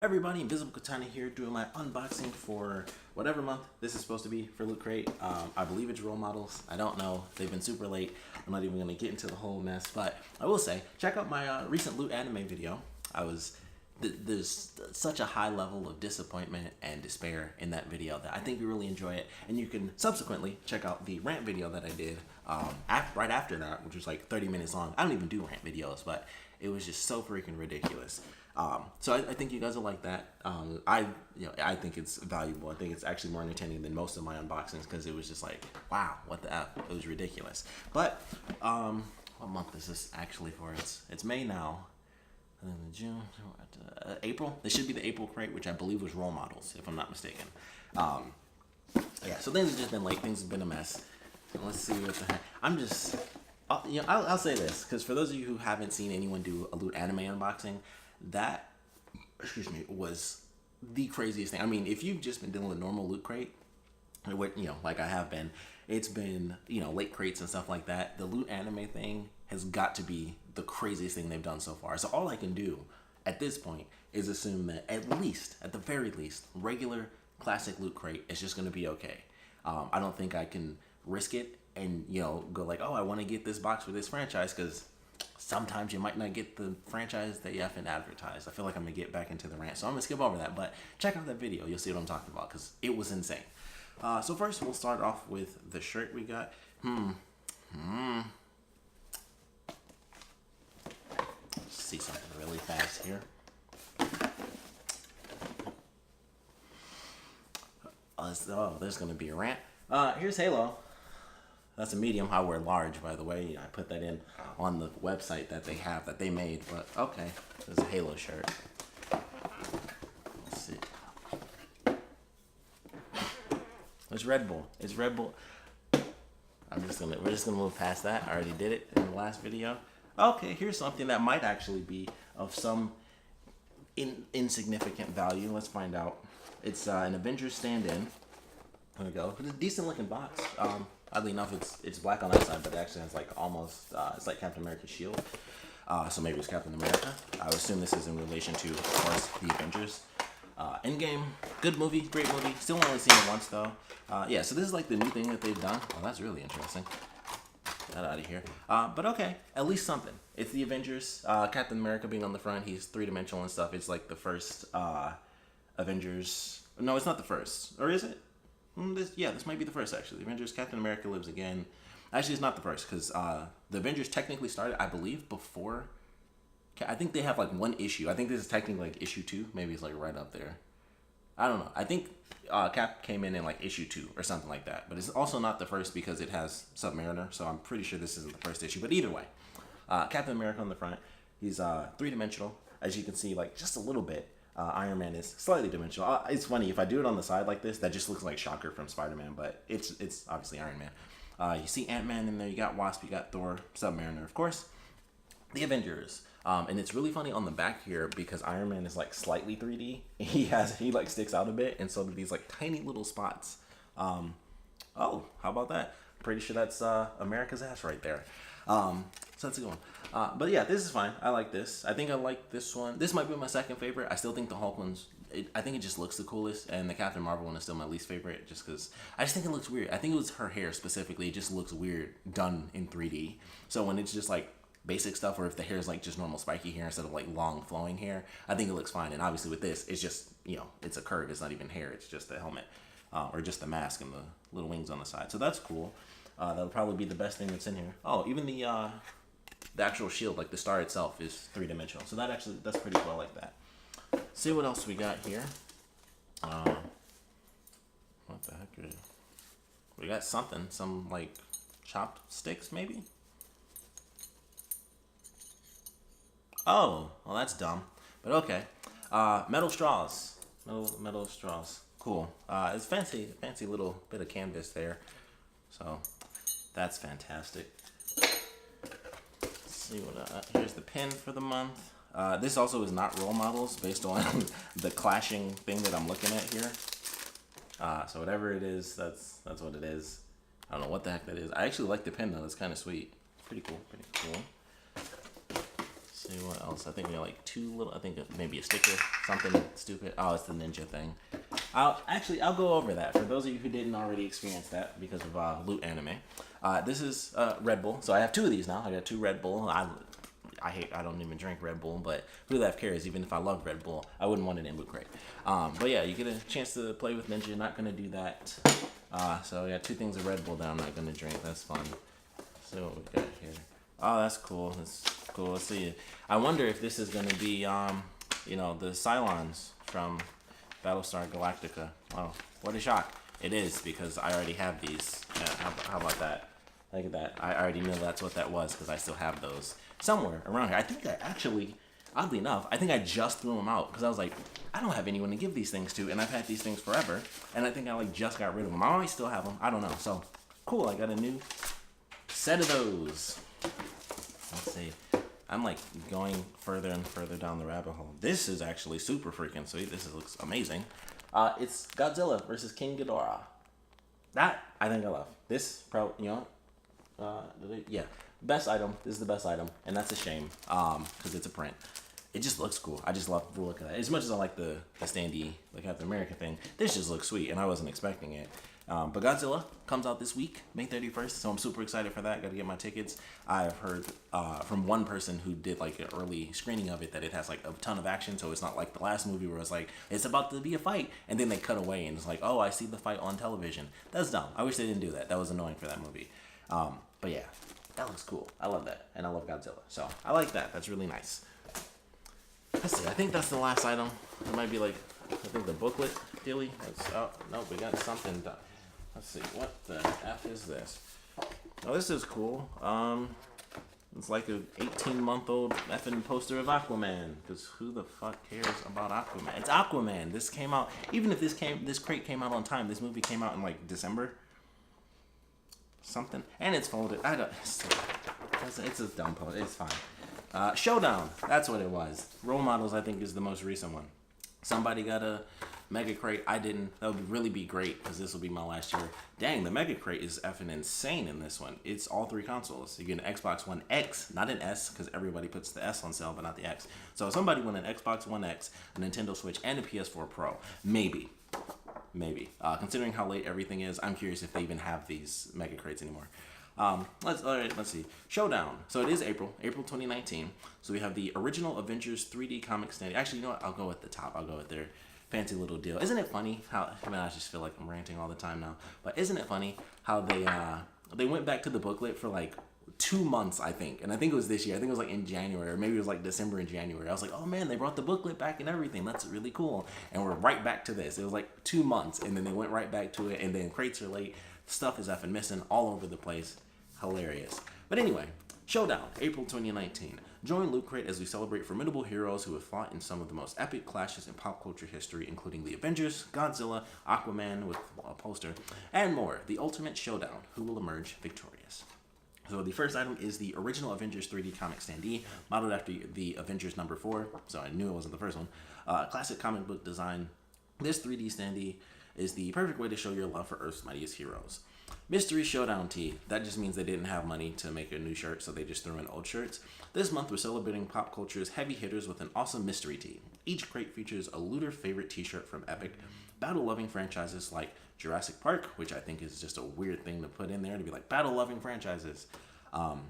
Everybody, Invisiblekatana here doing my unboxing for whatever month this is supposed to be for Lootcrate. I believe it's role models. I don't know. They've been super late. I'm not even going to get into the whole mess, but I will say, check out my recent loot anime video. There's such a high level of disappointment and despair in that video that I think you really enjoy it. And you can subsequently check out the rant video that I did right after that, which was like 30 minutes long. I don't even do rant videos, but it was just so freaking ridiculous. So I think you guys will like that. I think it's valuable. I think it's actually more entertaining than most of my unboxings because it was just like, wow, what the F? It was ridiculous. But what month is this actually for? It's May now. And then June, April. This should be the April crate, which I believe was role models, if I'm not mistaken. Yeah. So things have just been late. Things have been a mess. Let's see what the heck. I'll say this because for those of you who haven't seen anyone do a loot anime unboxing, that, was the craziest thing. I mean, if you've just been dealing with normal loot crate, like I have been, it's been, late crates and stuff like that. The loot anime thing has got to be the craziest thing they've done so far. So all I can do at this point is assume that at the very least, regular classic loot crate is just going to be okay. I don't think I can risk it and, go like, oh, I want to get this box for this franchise because sometimes you might not get the franchise that you have to advertise. I feel like I'm going to get back into the rant, so I'm going to skip over that. But check out that video. You'll see what I'm talking about because it was insane. So first, we'll start off with the shirt we got. See something really fast here. Oh, there's going to be a rant. Here's Halo. That's a medium. I wear large, by the way. I put that in on the website that they made. But okay, there's a Halo shirt. Let's see. It's Red Bull. It's Red Bull. We're just gonna move past that. I already did it in the last video. Okay, here's something that might actually be of some insignificant value. Let's find out. It's an Avengers stand-in. There we go. It's a decent looking box. Oddly enough, it's black on that side, but it actually has like almost, it's like Captain America's shield. So maybe it's Captain America. I would assume this is in relation to, of course, the Avengers. Endgame, good movie, great movie. Still only seen it once though. Yeah, so this is like the new thing that they've done. Oh, that's really interesting. Get that out of here. But okay, at least something. It's the Avengers. Captain America being on the front, he's three-dimensional and stuff. It's like the first Avengers. No, it's not the first. Or is it? This might be the first, actually. The Avengers, Captain America Lives Again. Actually, it's not the first, because the Avengers technically started, I believe, before... I think they have, like, one issue. I think this is technically, like, issue 2. Maybe it's, like, right up there. I don't know. I think Cap came in, like, issue 2 or something like that. But it's also not the first because it has Submariner, so I'm pretty sure this isn't the first issue. But either way, Captain America on the front. He's three-dimensional, as you can see, like, just a little bit. Iron Man is slightly dimensional. It's funny, if I do it on the side like this, that just looks like Shocker from Spider-Man, but it's obviously Iron Man. You see Ant-Man in there, you got Wasp, you got Thor, Submariner, of course. The Avengers. And it's really funny on the back here because Iron Man is like slightly 3D. He like sticks out a bit, and so do these like tiny little spots. Oh, how about that? Pretty sure that's America's ass right there. So that's a good one. But yeah, this is fine. I like this. I think I like this one. This might be my second favorite. I still think the Hulk one's, I think it just looks the coolest. And the Captain Marvel one is still my least favorite just because I just think it looks weird. I think it was her hair specifically. It just looks weird done in 3D. So when it's just like basic stuff, or if the hair is like just normal spiky hair instead of like long flowing hair, I think it looks fine. And obviously with this, it's just, it's a curve. It's not even hair. It's just the helmet or just the mask and the little wings on the side. So that's cool. That'll probably be the best thing that's in here. Oh, even the actual shield, like the star itself, is three-dimensional. So that's pretty cool. I like that. See what else we got here. What the heck is it? We got something. Some like chopped sticks, maybe? Oh, well that's dumb. But okay. Metal straws. Metal straws. Cool. It's fancy little bit of canvas there. So that's fantastic. Let's see what here's the pin for the month. This also is not role models based on the clashing thing that I'm looking at here. So whatever it is, that's what it is. I don't know what the heck that is. I actually like the pin though. It's kind of sweet. Pretty cool. see what else. I think we got like two little. I think maybe a sticker, something stupid. Oh, it's the ninja thing. I'll go over that for those of you who didn't already experience that because of Loot Anime. This is Red Bull, so I have two of these now. I got two Red Bull. I don't even drink Red Bull, but who the F cares? Even if I love Red Bull, I wouldn't want it in Lootcrate. But yeah, you get a chance to play with Ninja. Not gonna do that. So yeah, two things of Red Bull that I'm not gonna drink. That's fun. So what we got here? Oh, that's cool. That's cool. Let's see. I wonder if this is gonna be you know, the Cylons from Battlestar Galactica. Oh, what a shock! It is because I already have these. Yeah, how about that? Look at that. I already knew that's what that was because I still have those somewhere around here. I think I actually, oddly enough, I think I just threw them out because I was like, I don't have anyone to give these things to, and I've had these things forever, and I think I like just got rid of them. I might still have them. I don't know. So cool. I got a new set of those. Let's see. I'm like going further and further down the rabbit hole. This is actually super freaking sweet. Looks amazing. It's Godzilla versus King Ghidorah. That I think I love. This probably, you know, yeah, best item. This is the best item, and that's a shame because it's a print. It just looks cool. I just love the look of that. As much as I like the standee, the Captain America thing, this just looks sweet, and I wasn't expecting it. But Godzilla comes out this week, May 31st, so I'm super excited for that. Got to get my tickets. I've heard from one person who did like an early screening of it that it has like a ton of action, so it's not like the last movie where it's like, it's about to be a fight, and then they cut away, and it's like, oh, I see the fight on television. That's dumb. I wish they didn't do that. That was annoying for that movie. But yeah, that looks cool. I love that, and I love Godzilla, so I like that. That's really nice. Let's see. I think that's the last item. It might be like, I think the booklet, Dilly. Oh, no, we got something done. Let's see, what the F is this? Oh, this is cool. It's like an 18-month-old effing poster of Aquaman. Because who the fuck cares about Aquaman? It's Aquaman. This came out, even if this crate came out on time, this movie came out in like December. Something. And it's folded. It's a dumb post. It's fine. Showdown. That's what it was. Role Models, I think, is the most recent one. Somebody got a Mega Crate. I didn't. That would really be great because this will be my last year. Dang, the Mega Crate is effing insane in this one. It's all three consoles. You get an Xbox One X, not an S, because everybody puts the S on sale, but not the X. So somebody won an Xbox One X, a Nintendo Switch, and a PS4 Pro. Maybe. Considering how late everything is, I'm curious if they even have these Mega Crates anymore. Let's see. Showdown. So it is April 2019. So we have the original Avengers 3D comic stand. Actually, you know what? I'll go at the top. I'll go with their fancy little deal. Isn't it funny how, I mean, I just feel like I'm ranting all the time now, but isn't it funny how they went back to the booklet for like 2 months, I think. And I think it was this year. I think it was like in January, or maybe it was like December and January. I was like, oh man, they brought the booklet back and everything. That's really cool. And we're right back to this. It was like 2 months, and then they went right back to it, and then crates are late. Stuff is effing missing all over the place. Hilarious. But anyway, Showdown, April 2019. Join Lootcrate as we celebrate formidable heroes who have fought in some of the most epic clashes in pop culture history, including the Avengers, Godzilla, Aquaman with a poster, and more. The ultimate showdown. Who will emerge victorious? So the first item is the original Avengers 3D comic standee, modeled after the Avengers number 4. So I knew it wasn't the first one. Classic comic book design. This 3D standee is the perfect way to show your love for Earth's mightiest heroes. Mystery Showdown tee. That just means they didn't have money to make a new shirt, so they just threw in old shirts. This month, we're celebrating pop culture's heavy hitters with an awesome mystery tee. Each crate features a looter favorite t-shirt from epic, battle-loving franchises like Jurassic Park, which I think is just a weird thing to put in there, to be like, battle-loving franchises.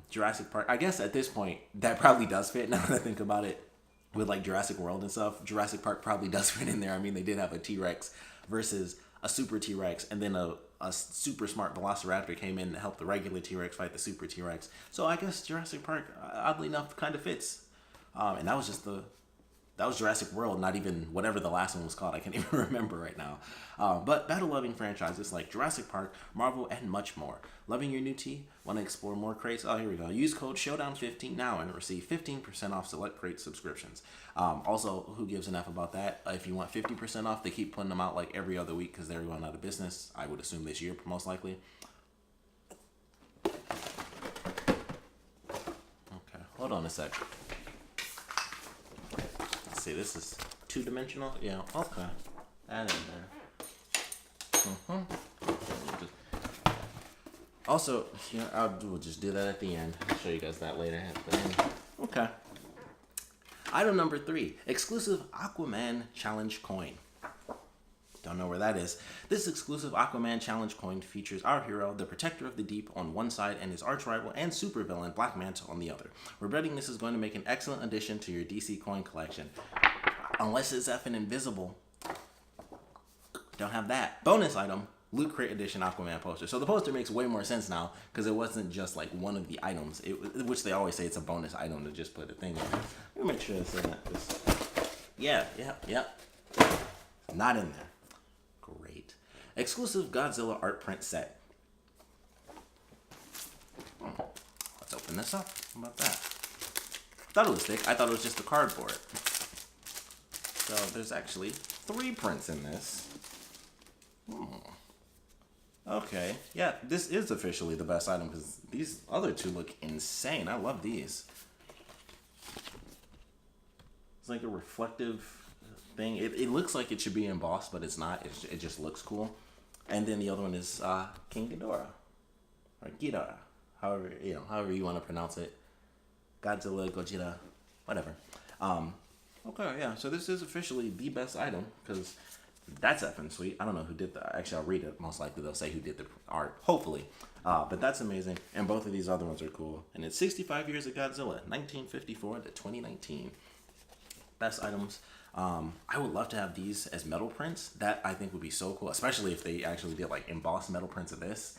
Jurassic Park, I guess at this point, that probably does fit, now that I think about it, with like Jurassic World and stuff. Jurassic Park probably does fit in there. I mean, they did have a T-Rex versus a super T-Rex, and then a super smart Velociraptor came in to help the regular T-Rex fight the super T-Rex. So I guess Jurassic Park, oddly enough, kind of fits. And that was just that was Jurassic World, not even whatever the last one was called. I can't even remember right now. But battle-loving franchises like Jurassic Park, Marvel, and much more. Loving your new tee? Want to explore more crates? Oh, here we go. Use code SHOWDOWN15 now and receive 15% off select crate subscriptions. Also, who gives an F about that? If you want 50% off, they keep putting them out like every other week because they're going out of business. I would assume this year, most likely. Okay, hold on a sec. Let's see, this is two-dimensional. Yeah, okay. That in there. Also, we'll just do that at the end. I'll show you guys that later at the end. Okay. Item number 3, exclusive Aquaman Challenge Coin. Don't know where that is. This exclusive Aquaman Challenge coin features our hero, the Protector of the Deep, on one side and his arch-rival and supervillain Black Manta on the other. We're betting this is going to make an excellent addition to your DC coin collection. Unless it's effing invisible. Don't have that. Bonus item, Loot Crate Edition Aquaman poster. So the poster makes way more sense now because it wasn't just like one of the items, which they always say it's a bonus item to just put a thing in there. Let me make sure it's in that. Yeah. Not in there. Great. Exclusive Godzilla art print set. Let's open this up. How about that? I thought it was thick. I thought it was just a cardboard. So there's actually 3 prints in this. Okay. Yeah, this is officially the best item because these other 2 look insane. I love these. It's like a reflective thing. It looks like it should be embossed, but it's not. It just looks cool. And then the other one is King Ghidorah. Or Ghidorah. However you want to pronounce it. Godzilla, Gojira, whatever. Okay, yeah, so this is officially the best item, because that's effing sweet. I don't know who did that. Actually, I'll read it. Most likely they'll say who did the art, hopefully. But that's amazing, and both of these other ones are cool. And it's 65 years of Godzilla, 1954 to 2019. Best items. I would love to have these as metal prints. That, I think, would be so cool, especially if they actually did, like, embossed metal prints of this.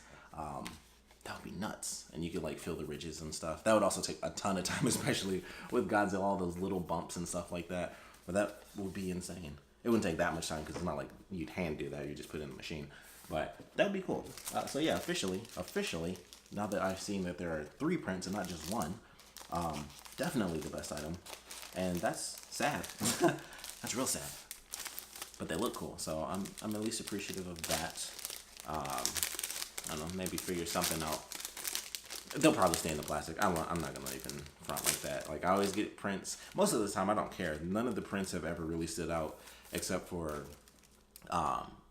That would be nuts. And you could like feel the ridges and stuff. That would also take a ton of time, especially with Godzilla, all those little bumps and stuff like that. But that would be insane. It wouldn't take that much time because it's not like you'd hand do that. You just put it in the machine. But that would be cool. So yeah, officially, now that I've seen that there are 3 prints and not just 1, definitely the best item. And that's sad. That's real sad. But they look cool. So I'm at least appreciative of that. I don't know, maybe figure something out. They'll probably stay in the plastic. I'm not gonna even front like that. Like, I always get prints. Most of the time, I don't care. None of the prints have ever really stood out, except for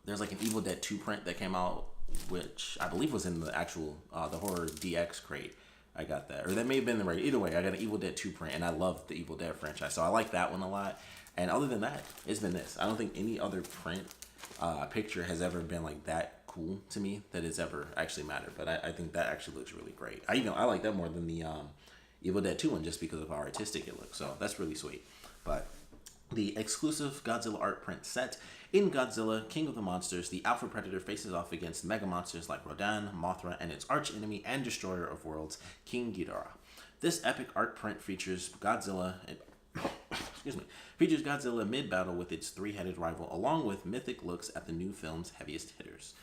there's like an Evil Dead 2 print that came out, which I believe was in the actual the horror DX crate. I got that, or that may have been the right. Either way, I got an Evil Dead 2 print, and I love the Evil Dead franchise, so I like that one a lot. And other than that, it's been this. I don't think any other print picture has ever been like that cool to me that it's ever actually mattered. But I think that actually looks really great. I like that more than the Evil Dead 2 one, just because of how artistic it looks. So that's really sweet. But the exclusive Godzilla art print set. In Godzilla, King of the Monsters, the Alpha Predator faces off against mega monsters like Rodan, Mothra, and its arch enemy and destroyer of worlds, King Ghidorah. This epic art print features Godzilla features Godzilla mid-battle with its 3-headed rival, along with mythic looks at the new film's heaviest hitters.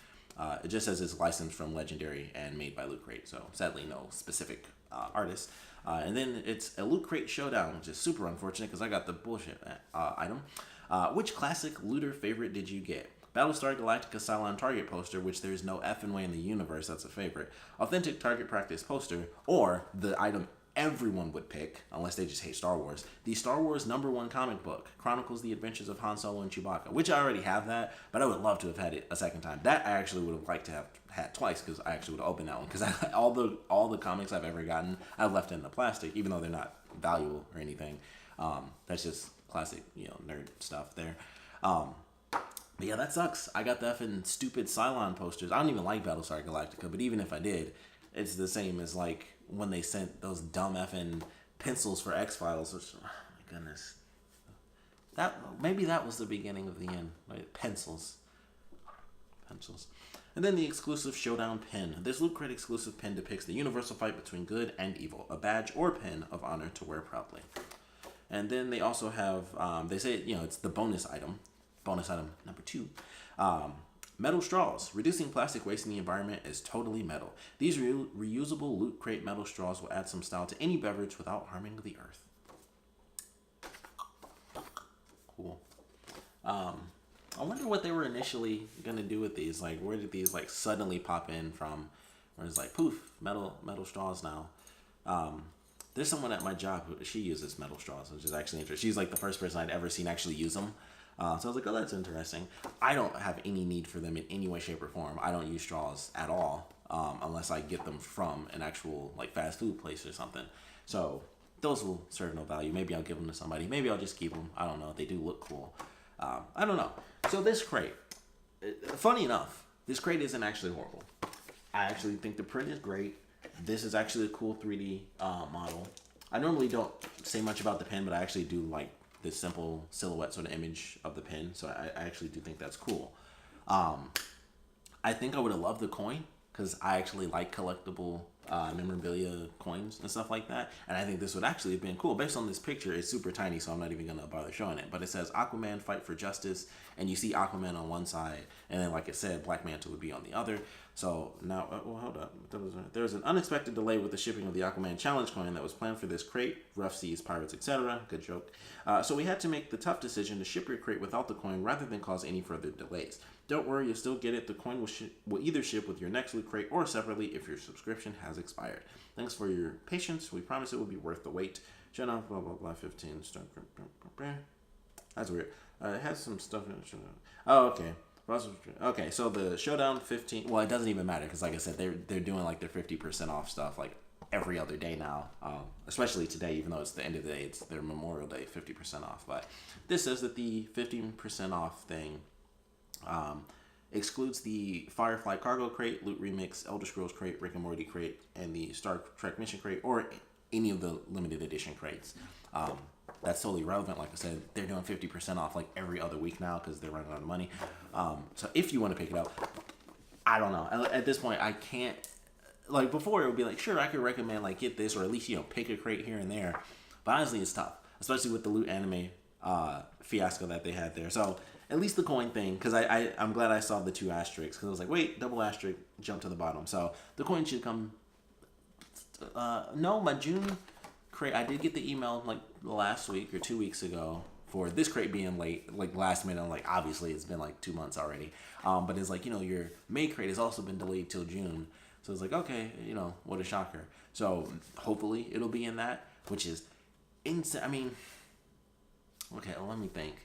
It just says it's licensed from Legendary and made by Lootcrate, so sadly no specific artist. And then it's a Lootcrate Showdown, which is super unfortunate because I got the bullshit item. Which classic looter favorite did you get? Battlestar Galactica Cylon Target poster, which there's no effing way in the universe that's a favorite. Authentic Target Practice poster, or the item everyone would pick, unless they just hate Star Wars, the Star Wars #1 comic book, chronicles the adventures of Han Solo and Chewbacca, which I already have that, but I would love to have had it a second time. That I actually would have liked to have had twice, because I actually would have opened that one, because all the comics I've ever gotten, I've left in the plastic, even though they're not valuable or anything. That's just classic, nerd stuff there. But yeah, that sucks. I got the effing stupid Cylon posters. I don't even like Battlestar Galactica, but even if I did, it's the same as like when they sent those dumb effing pencils for X-Files, which, oh my goodness. Maybe that was the beginning of the end. Like, pencils. And then the exclusive Showdown pin. This Loot Crate exclusive pin depicts the universal fight between good and evil, a badge or pin of honor to wear proudly. And then they also have, they say, it's the bonus item. Bonus item number 2. Metal straws. Reducing plastic waste in the environment is totally metal. These reusable Loot Crate metal straws will add some style to any beverage without harming the earth. Cool. I wonder what they were initially going to do with these. Like, where did these, like, suddenly pop in from? Where it's like, poof, metal straws now. There's someone at my job who, she uses metal straws, which is actually interesting. She's, like, the first person I'd ever seen actually use them. So I was like, oh, that's interesting. I don't have any need for them in any way, shape, or form. I don't use straws at all, unless I get them from an actual, like, fast food place or something. So those will serve no value. Maybe I'll give them to somebody. Maybe I'll just keep them. I don't know. They do look cool. I don't know. So this crate, funny enough, this crate isn't actually horrible. I actually think the print is great. This is actually a cool 3D model. I normally don't say much about the pen, but I actually do like this simple silhouette sort of image of the pen. So I actually do think that's cool. I think I would have loved the coin because I actually like collectible memorabilia coins and stuff like that. And I think this would actually have been cool. Based on this picture, it's super tiny, so I'm not even going to bother showing it. But it says Aquaman fight for justice, and you see Aquaman on one side, and then like it said, Black Manta would be on the other. So now, well, hold up. There was an unexpected delay with the shipping of the Aquaman challenge coin that was planned for this crate. Rough seas, pirates, etc. Good joke. So we had to make the tough decision to ship your crate without the coin rather than cause any further delays. Don't worry, you'll still get it. The coin will either ship with your next Loot Crate or separately if your subscription has expired. Thanks for your patience. We promise it will be worth the wait. Showdown, blah, blah, blah, 15. That's weird. It has some stuff in it. Oh, okay. Okay, so the Showdown 15, well, it doesn't even matter because, like I said, they're doing like their 50% off stuff like every other day now, especially today, even though it's the end of the day, it's their Memorial Day 50% off. But this says that the 15% off thing excludes the Firefly Cargo Crate, Loot Remix, Elder Scrolls Crate, Rick and Morty Crate, and the Star Trek Mission Crate, or any of the limited edition crates. That's totally irrelevant. Like I said, they're doing 50% off like every other week now because they're running out of money. So if you want to pick it up, I don't know. At this point, I can't. Like before, it would be like, sure, I could recommend like get this or at least pick a crate here and there. But honestly, it's tough, especially with the Loot Anime fiasco that they had there. So at least the coin thing, because I'm glad I saw the 2 asterisks because I was like, wait, double asterisk, jump to the bottom. So the coin should come. No, my June crate, I did get the email like last week or 2 weeks ago for this crate being late, like last minute. I'm like, obviously it's been like 2 months already. But it's like, your May crate has also been delayed till June. So it's like, okay, what a shocker. So hopefully it'll be in that, which is insane. I mean, okay, well, let me think.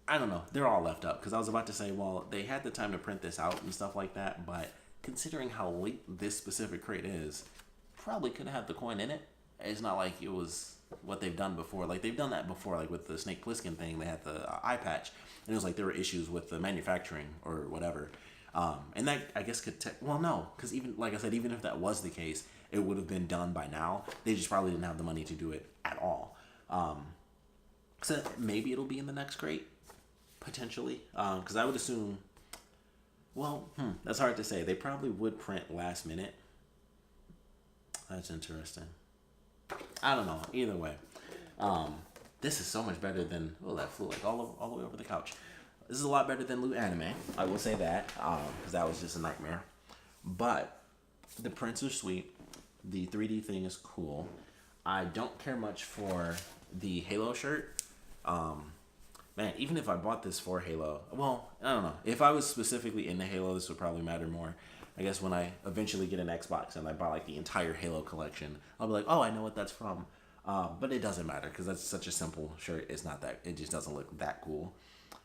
I don't know. They're all left up because I was about to say, well, they had the time to print this out and stuff like that. But considering how late this specific crate is, probably could have had the coin in it. It's not like it was what they've done before. Like they've done that before, like with the Snake Plissken thing. They had the eye patch, and it was like there were issues with the manufacturing or whatever. And that I guess could well, no, because even like I said, even if that was the case, it would have been done by now. They just probably didn't have the money to do it at all. So maybe it'll be in the next crate, potentially. Because I would assume. Well, that's hard to say. They probably would print last minute. That's interesting. I don't know. Either way, this is so much better than that flew like all the way over the couch. This is a lot better than Loot Anime. I will say that because that was just a nightmare. But the prints are sweet. The 3D thing is cool. I don't care much for the Halo shirt. Man, even if I bought this for Halo, well, I don't know. If I was specifically into Halo, this would probably matter more. I guess when I eventually get an Xbox and I buy like the entire Halo collection, I'll be like, oh, I know what that's from. But it doesn't matter because that's such a simple shirt. It's not that. It just doesn't look that cool.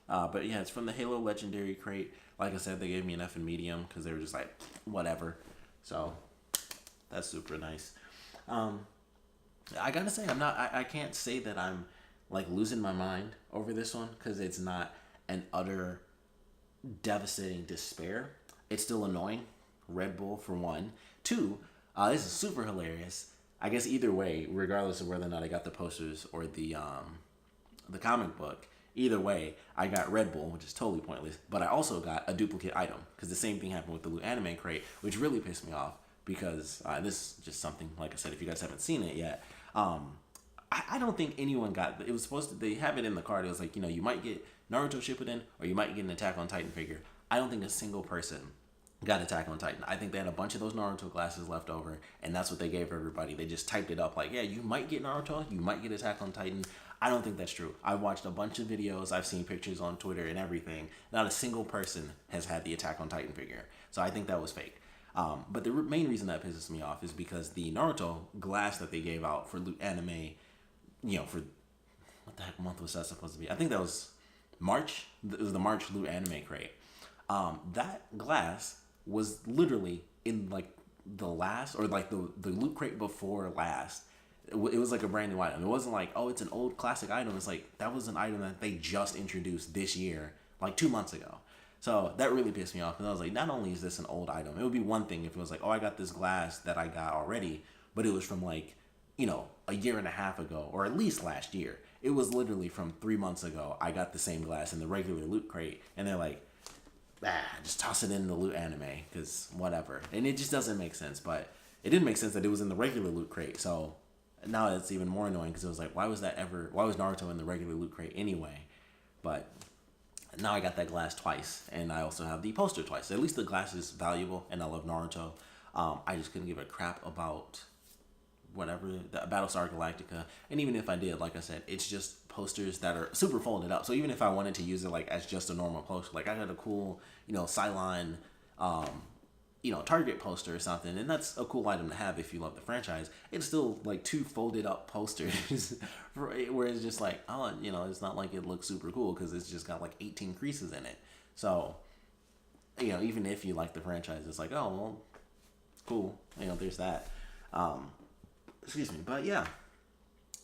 But yeah, it's from the Halo Legendary crate. Like I said, they gave me an F in medium because they were just like, whatever. So that's super nice. I gotta say, I can't say that I'm like losing my mind over this one because it's not an utter devastating despair. It's still annoying. Red Bull for one. 2, this is super hilarious. I guess either way, regardless of whether or not I got the posters or the comic book, either way, I got Red Bull, which is totally pointless. But I also got a duplicate item because the same thing happened with the Loot Anime crate, which really pissed me off because this is just something, like I said, if you guys haven't seen it yet, I don't think anyone got it. Was supposed to, they have it in the card. It was like, you might get Naruto Shippuden or you might get an Attack on Titan figure. I don't think a single person got Attack on Titan. I think they had a bunch of those Naruto glasses left over, and that's what they gave everybody. They just typed it up like, yeah, you might get Naruto, you might get Attack on Titan. I don't think that's true. I've watched a bunch of videos, I've seen pictures on Twitter and everything. Not a single person has had the Attack on Titan figure. So I think that was fake. But the main reason that pisses me off is because the Naruto glass that they gave out for Loot Anime, for what the heck month was that supposed to be? I think that was March. It was the March Loot Anime crate. That glass was literally in like the last, or like the Loot crate before last. It was like a brand new item. It wasn't like, oh, it's an old classic item. It's like that was an item that they just introduced this year, like 2 months ago. So that really pissed me off because I was like, not only is this an old item, it would be one thing if it was like, oh, I got this glass that I got already, but it was from like, a year and a half ago, or at least last year. It was literally from 3 months ago. I got the same glass in the regular loot crate, and they're like, just toss it in the loot anime because whatever. And it just doesn't make sense. But it didn't make sense that it was in the regular loot crate. So now it's even more annoying because it was like, why was Naruto in the regular loot crate anyway? But now I got that glass twice, and I also have the poster twice. At least the glass is valuable, and I love Naruto. I just couldn't give a crap about whatever, the Battlestar Galactica. And even if I did, like I said, it's just posters that are super folded up. So even if I wanted to use it like as just a normal poster, like I got a cool, Cylon, Target poster or something, and that's a cool item to have if you love the franchise. It's still like two folded up posters where it's just like, oh, it's not like it looks super cool because it's just got like 18 creases in it. So, even if you like the franchise, it's like, oh, well, cool. There's that. Excuse me. But yeah,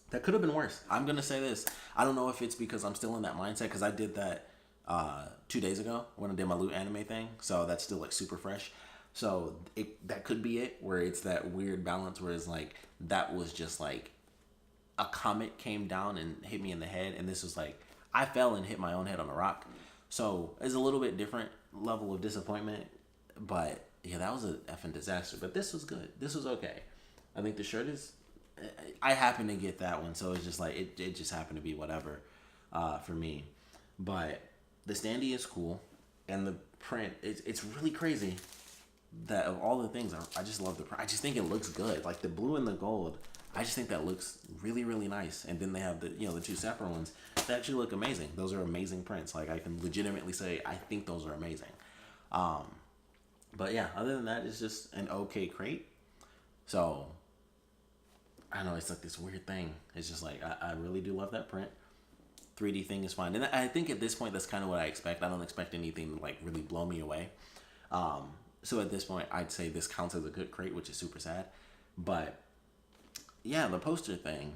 that could have been worse. I'm going to say this. I don't know if it's because I'm still in that mindset because I did that 2 days ago when I did my loot anime thing. So that's still like super fresh. So that could be it, where it's that weird balance where it's like that was just like a comet came down and hit me in the head, and this was like I fell and hit my own head on a rock. So it's a little bit different level of disappointment, but yeah, that was a effing disaster. But this was good. This was okay. I think the shirt is. I happened to get that one, so it's just like it just happened to be whatever for me. But the standee is cool, and the print it's really crazy. That of all the things, I just love the print. I just think it looks good. Like the blue and the gold, I just think that looks really, really nice. And then they have the the two separate ones that actually look amazing. Those are amazing prints. Like I can legitimately say I think those are amazing. But yeah, other than that, it's just an okay crate. So I don't know, it's like this weird thing. It's just like I really do love that print. 3D thing is fine, and I think at this point that's kind of what I expect. I don't expect anything to like really blow me away. So at this point, I'd say this counts as a good crate, which is super sad. But yeah, the poster thing,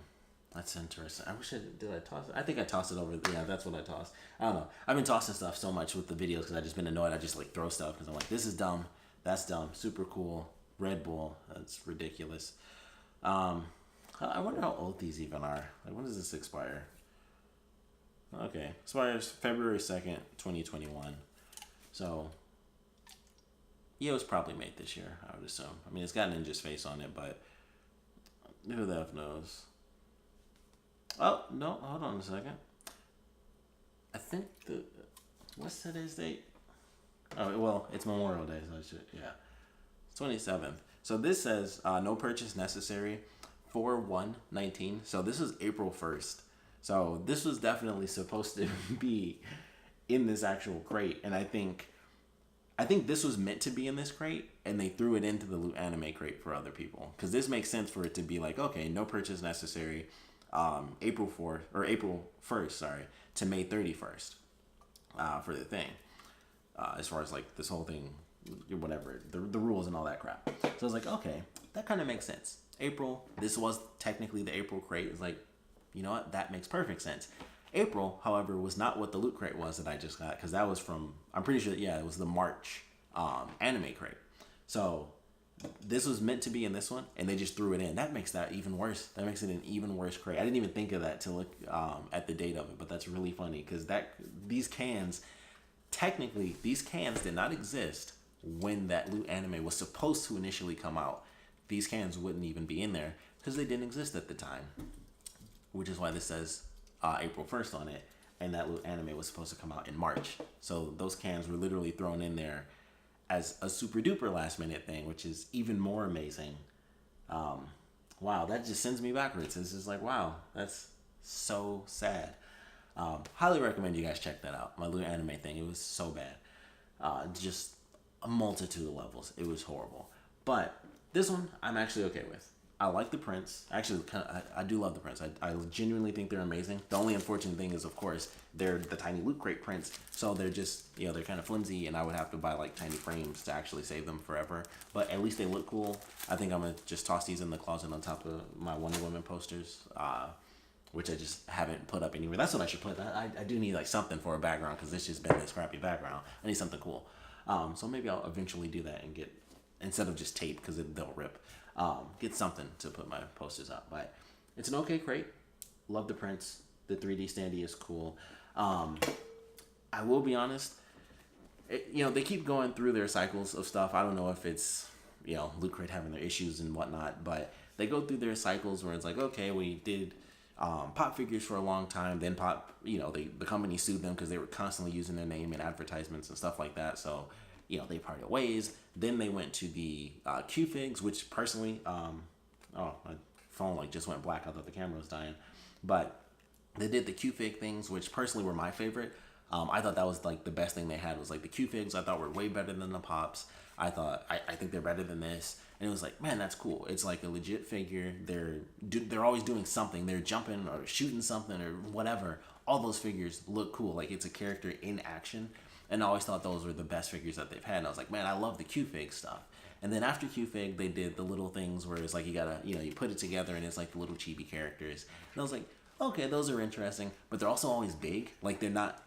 that's interesting. I wish did I toss it? I think I tossed it over. Yeah, that's what I tossed. I don't know. I've been tossing stuff so much with the videos because I've just been annoyed. I just like throw stuff because I'm like, this is dumb. That's dumb. Super cool. Red Bull. That's ridiculous. I wonder how old these even are. Like, when does this expire? Okay. Expires February 2nd, 2021. So yeah, it was probably made this year, I would assume. I mean, it's got Ninja's face on it, but who the F knows? Oh, no, hold on a second. I think what's today's date? Oh, well, it's Memorial Day, so I should, yeah. It's 27th. So this says, no purchase necessary, 4/1/19. So this is April 1st. So this was definitely supposed to be in this actual crate, and I think this was meant to be in this crate, and they threw it into the loot anime crate for other people. Because this makes sense for it to be like, okay, no purchase necessary, April 1st, sorry, to May 31st for the thing. As far as like this whole thing, whatever, the rules and all that crap. So I was like, okay, that kind of makes sense. April, this was technically the April crate. It's like, you know what, that makes perfect sense. April, however, was not what the loot crate was that I just got, because that was from, I'm pretty sure, yeah, it was the March anime crate. So this was meant to be in this one, and they just threw it in. That makes that even worse. That makes it an even worse crate. I didn't even think of that to look at the date of it, but that's really funny, because these cans did not exist when that loot anime was supposed to initially come out. These cans wouldn't even be in there, because they didn't exist at the time, which is why this says April 1st on it, and that loot anime was supposed to come out in March. So those cans were literally thrown in there as a super duper last minute thing, which is even more amazing. Wow, that just sends me backwards. It's just like, wow, that's so sad. Highly recommend you guys check that out. My loot anime thing, it was so bad. Just a multitude of levels. It was horrible. But this one, I'm actually okay with. I like the prints. Actually, I do love the prints. I genuinely think they're amazing. The only unfortunate thing is, of course, they're the tiny Lootcrate prints, so they're just, you know, they're kind of flimsy, and I would have to buy like tiny frames to actually save them forever. But at least they look cool. I think I'm gonna just toss these in the closet on top of my Wonder Woman posters, which I just haven't put up anywhere. That's what I should put. I do need like something for a background because it's just been this crappy background. I need something cool. So maybe I'll eventually do that and get, instead of just tape because they'll rip. Get something to put my posters up. But it's an okay crate. Love the prints. The 3D standee is cool. I will be honest, you know, they keep going through their cycles of stuff. I don't know if it's, you know, Lootcrate having their issues and whatnot, but they go through their cycles where it's like, okay, we did pop figures for a long time. Then pop, you know, the company sued them because they were constantly using their name in advertisements and stuff like that. So, you know, they parted ways. Then they went to the Q-Figs, which personally, oh, my phone like just went black. I thought the camera was dying. But they did the Q-Fig things, which personally were my favorite. I thought that was like the best thing they had was like the Q-Figs. I thought were way better than the Pops. I think they're better than this. And it was like, man, that's cool. It's like a legit figure. They're always doing something. They're jumping or shooting something or whatever. All those figures look cool. Like it's a character in action. And I always thought those were the best figures that they've had. And I was like, man, I love the Q-Fig stuff. And then after Q-Fig, they did the little things where it's like you gotta, you know, you put it together and it's like the little chibi characters. And I was like, okay, those are interesting. But they're also always big. Like they're not,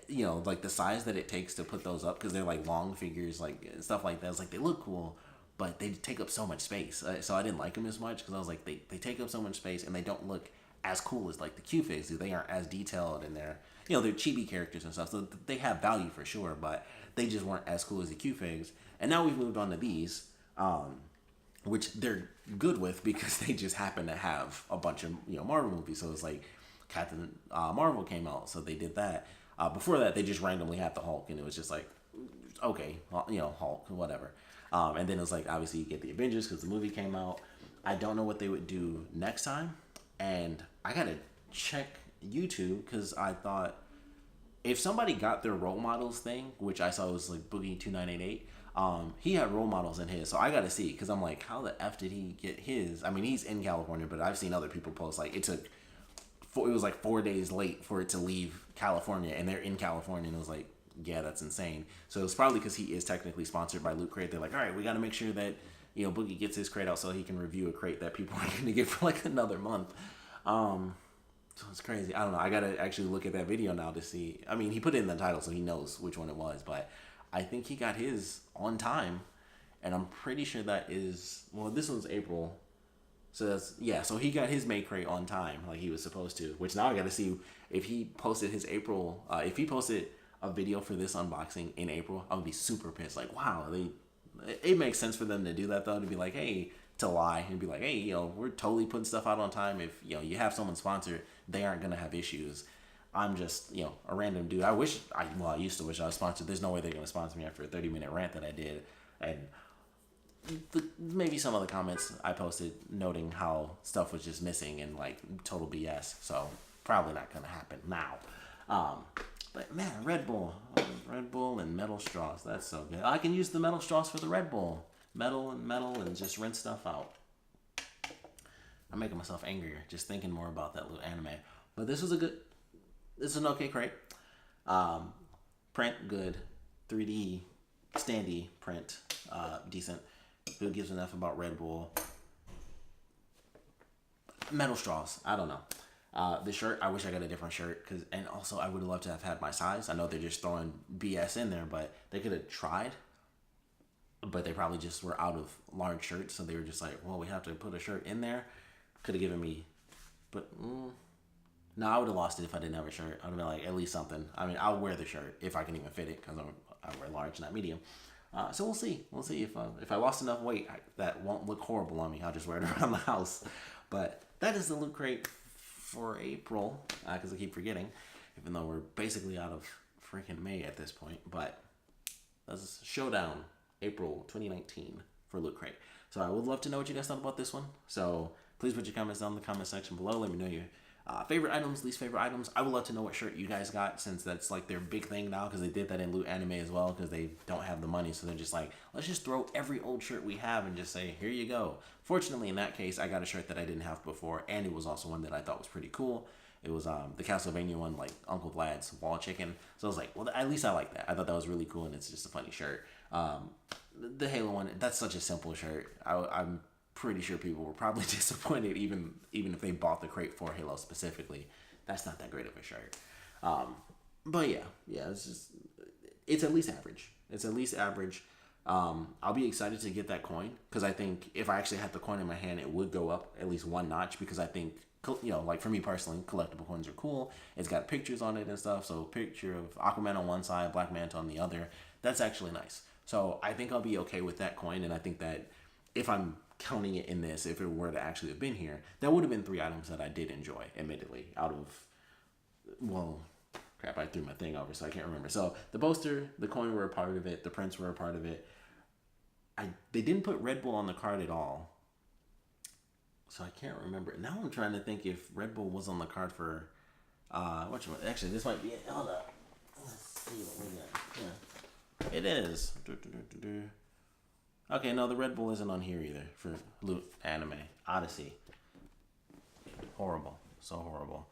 you know, like the size that it takes to put those up because they're like long figures, like stuff like that. It's like they look cool, but they take up so much space. So I didn't like them as much because I was like, they take up so much space and they don't look as cool as like the Q-Figs do. They aren't as detailed and they're, you know, they're chibi characters and stuff, so they have value for sure, but they just weren't as cool as the Q-Figs. And now we've moved on to these, which they're good with because they just happen to have a bunch of, you know, Marvel movies. So it's like Captain Marvel came out, so they did that. Before that, they just randomly had the Hulk, and it was just like, okay, you know, Hulk, whatever. And then it was like, obviously, you get the Avengers because the movie came out. I don't know what they would do next time, and I gotta check YouTube because I thought if somebody got their role models thing, which I saw was like Boogie2988, he had role models in his, so I gotta see because I'm like, how the F did he get his? I mean, he's in California, but I've seen other people post like it was like 4 days late for it to leave California, and they're in California, and it was like, yeah, that's insane. So it's probably because he is technically sponsored by Lootcrate. They're like, all right, we got to make sure that, you know, Boogie gets his crate out so he can review a crate that people are going to get for like another month. So it's crazy. I don't know. I got to actually look at that video now to see. I mean, he put it in the title, so he knows which one it was, but I think he got his on time, and I'm pretty sure that is, well, this one's April. So that's, yeah, so he got his May crate on time, like he was supposed to, which now I got to see if he posted his April, if he posted a video for this unboxing in April, I would be super pissed. Like, wow, it makes sense for them to do that, though, to be like, hey, to lie, and be like, hey, you know, we're totally putting stuff out on time. If, you know, you have someone sponsored, they aren't going to have issues. I'm just, you know, a random dude. I used to wish I was sponsored. There's no way they're going to sponsor me after a 30-minute rant that I did, and maybe some of the comments I posted noting how stuff was just missing and like total BS. So probably not gonna happen now. But man, Red Bull and metal straws. That's so good. I can use the metal straws for the Red Bull. Metal and just rinse stuff out. I'm making myself angrier just thinking more about that little anime. But this is an okay crate. Print good. 3D standee print decent. Who gives enough about Red Bull? Metal straws. I don't know. The shirt, I wish I got a different shirt. And also, I would love to have had my size. I know they're just throwing BS in there, but they could have tried. But they probably just were out of large shirts. So they were just like, well, we have to put a shirt in there. Could have given me... But, no, I would have lost it if I didn't have a shirt. I would have been like, at least something. I mean, I'll wear the shirt if I can even fit it. Because I wear large, not medium. So we'll see. We'll see if I lost enough weight that won't look horrible on me. I'll just wear it around the house. But that is the Loot Crate for April, because I keep forgetting, even though we're basically out of freaking May at this point. But that's Showdown, April 2019 for Loot Crate. So I would love to know what you guys thought about this one. So please put your comments down in the comment section below. Let me know Favorite items, least favorite items. I would love to know what shirt you guys got, since that's like their big thing now, because they did that in Loot Anime as well, because they don't have the money, so they're just like, let's just throw every old shirt we have and just say, here you go. Fortunately, in that case, I got a shirt that I didn't have before, and it was also one that I thought was pretty cool. It was the Castlevania one, like Uncle Vlad's Wall Chicken. So I was like, well, at least I like that. I thought that was really cool, and it's just a funny shirt. The Halo one, that's such a simple shirt. I'm pretty sure people were probably disappointed, even if they bought the crate for Halo specifically. That's not that great of a shirt. But yeah, it's at least average. It's at least average. I'll be excited to get that coin, because I think if I actually had the coin in my hand, it would go up at least one notch, because I think, you know, like for me personally, collectible coins are cool. It's got pictures on it and stuff. So picture of Aquaman on one side, Black Manta on the other. That's actually nice. So I think I'll be okay with that coin, and I think that if I'm counting it in this, if it were to actually have been here, that would have been 3 items that I did enjoy, admittedly, out of, well, crap, I threw my thing over, so I can't remember. So the poster, the coin were a part of it, the prints were a part of it. They didn't put Red Bull on the card at all, so I can't remember. Now I'm trying to think if Red Bull was on the card for, actually, this might be it. Hold up. Let's see what we got. Yeah. It is. Okay, no, the Red Bull isn't on here either for Loot Anime. Odyssey. Horrible. So horrible.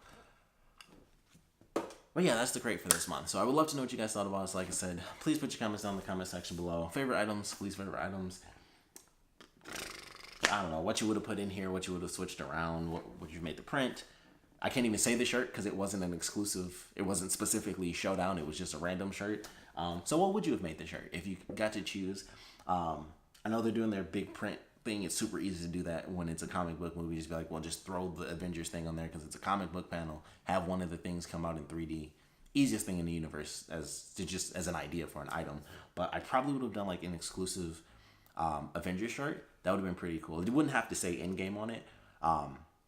But yeah, that's the crate for this month. So I would love to know what you guys thought about us. Like I said, please put your comments down in the comment section below. Favorite items, least favorite items. I don't know, what you would have put in here, what you would have switched around, what would you made the print. I can't even say the shirt because it wasn't an exclusive. It wasn't specifically Showdown. It was just a random shirt. So what would you have made the shirt if you got to choose? I know they're doing their big print thing. It's super easy to do that when it's a comic book movie. Just be like, well, just throw the Avengers thing on there because it's a comic book panel. Have one of the things come out in 3D. Easiest thing in the universe as an idea for an item. But I probably would have done like an exclusive Avengers shirt. That would have been pretty cool. It wouldn't have to say Endgame on it.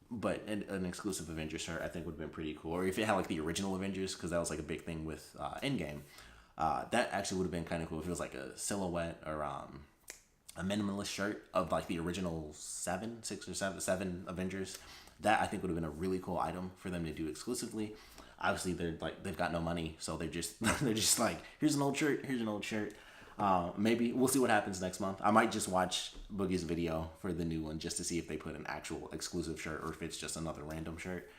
But an exclusive Avengers shirt I think would have been pretty cool. Or if it had like the original Avengers, because that was like a big thing with Endgame. That actually would have been kind of cool if it was like a silhouette or a minimalist shirt of like the original 7 Avengers. That I think would have been a really cool item for them to do exclusively. Obviously they've got no money, so they're just like, here's an old shirt. Maybe we'll see what happens next month. I might just watch Boogie's video for the new one just to see if they put an actual exclusive shirt or if it's just another random shirt.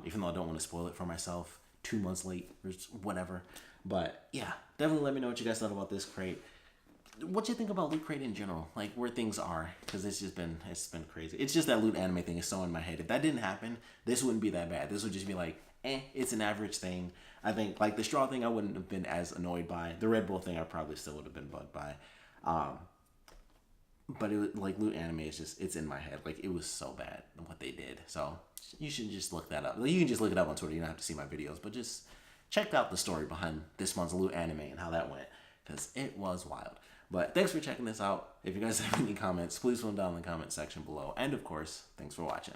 Even though I don't want to spoil it for myself 2 months late or whatever. But yeah, definitely let me know what you guys thought about this crate. What you think about Lootcrate in general, like where things are, because it's been crazy. It's just that Loot Anime thing is so in my head. If that didn't happen, this wouldn't be that bad. This would just be like, it's an average thing. I think like the straw thing I wouldn't have been as annoyed by. The Red Bull thing I probably still would have been bugged by. But it was, like Loot Anime is just, it's in my head. Like it was so bad what they did. So you should just look that up. You can just look it up on Twitter. You don't have to see my videos, but just check out the story behind this month's Loot Anime and how that went, because it was wild. But thanks for checking this out. If you guys have any comments, please put them down in the comment section below. And of course, thanks for watching.